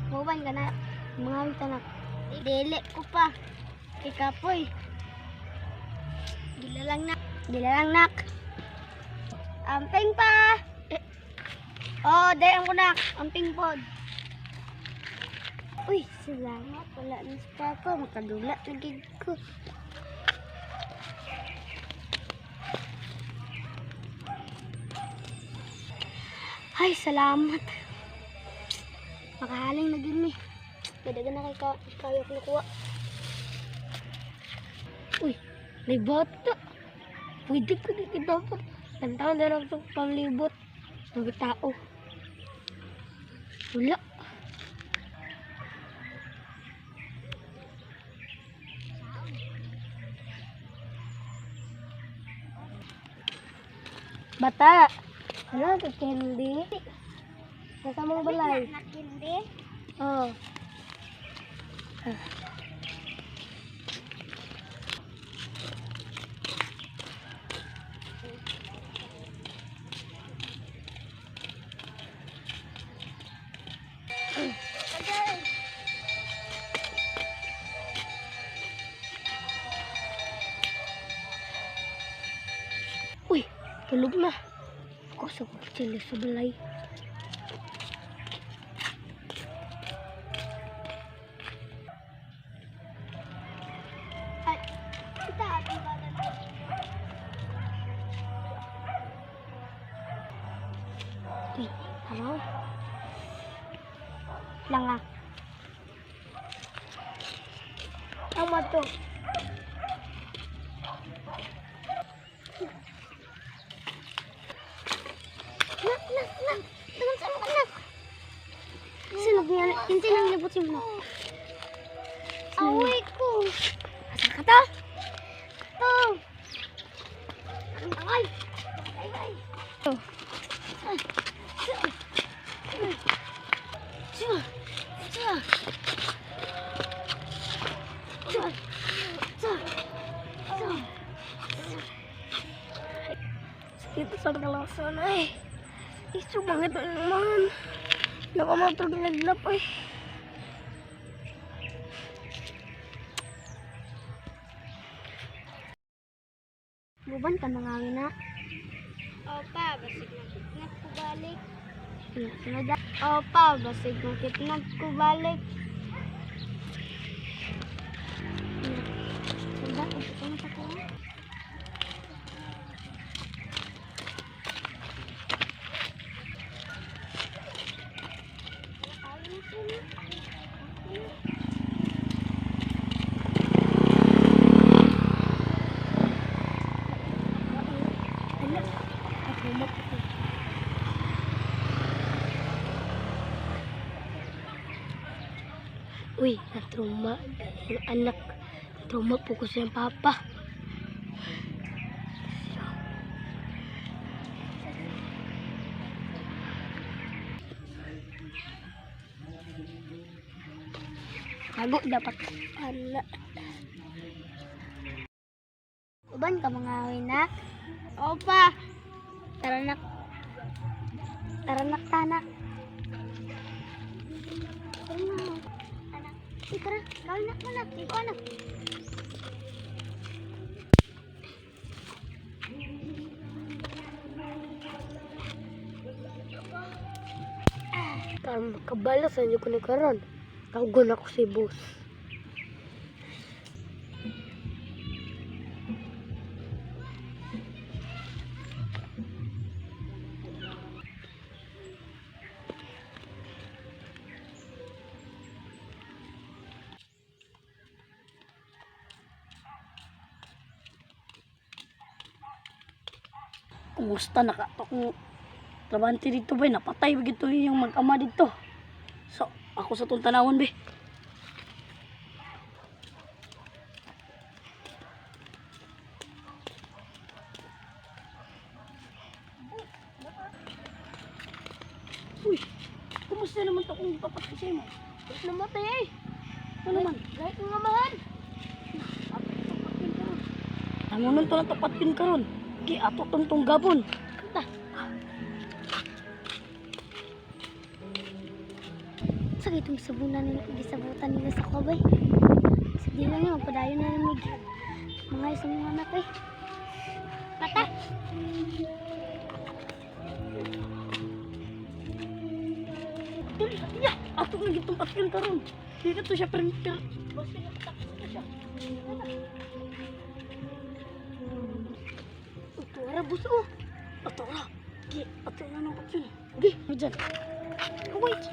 Buwan ka na. Mga tanak. Dili ko pa. Ikapoy. Gilalang nak. Gilalang nak. Amping pa. Oh, dayan ko nak. Amping pod. Uy, salamat. Wala na sa papa. Makadula lagi ko. Ay, salamat. Makahaling na din eh. Pwede na kay kayo nakuha. Uy, may bata. Pwede ko dito dapat. Tantaw na lang itong panglibot. Mga tao. Wala. Bata. Ano ito, candy? Nasa mong balay. Candy? Oo. Uy, tulog na. Ako sa kutsili sa balay. Ay, kita ating badan. Uy, ano? Lang ah. Ang mato. Nak. Dengan sama anak. Sino niya? Hindi lang libutin mo. Away ko. Asa ka to? To. Ay. To. Sakit sa kalasan ay. Isu banget naman. Nakamotor ginaglap ay. Buban ka mga na. Opa, basig na kitnap ko balik. Opa, basig na kitnap ko balik. Uy, natruma yung anak. Natruma po ko sa yung papa. Tago dapat. Ala. Uban ka mga winak? Opa. Taranak. Taranak tanak. Anak. Tara, kalnak anak. Iko anak. Kabala sa inyo ko ni karon. Tawgon ako si boss. Kumusta nakatok trabante dito ba? Napatay begitu yung mag-ama dito. So, ako sa itong tanawon be. Uy, kumusta naman ito kung papatay mo? Bakit namatay eh? Ano naman? Kahit ng amahan. Ano nung ito na tapatin ka ron? Ki, ato tong gabon. Kanta. Sa itong sabunan nila, gisabutan nila sa kabay. Sa di lang yun, padayon na namig. Mga isang mga anak eh. Mata! Iya, ato nga gitong atyon karon. Dito to siya printer. Basta nga takot na siya. Ato ra buso. Ato ra. Gi, ato na nang atyon. Gi, mo dyan. Wait!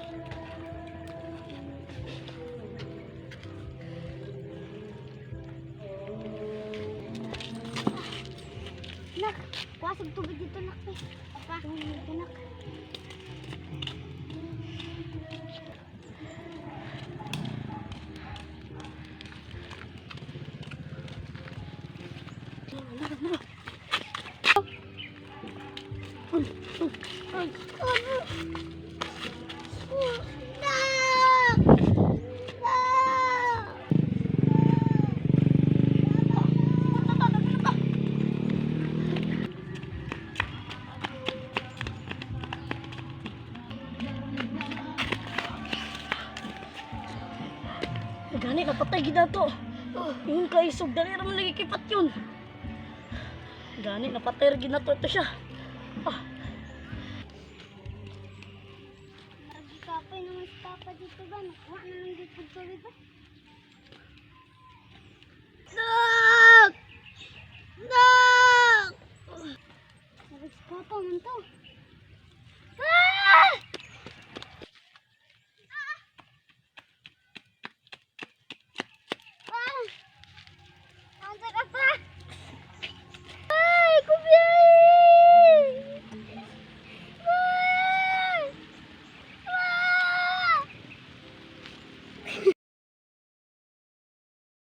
Nak, kuwasag tubig dito nak eh. Apa? Tubig dito nak. Ay! Gani napatay gid ato. Yun kay sug dali ra man lagi kipat yun. Gani napatay ra gid nato ito siya. Ah, Lagi kapay naman sa papa dito ba? Nakuha na lang dito tubig ba? Nak! Nak! Sabi sa papa man to.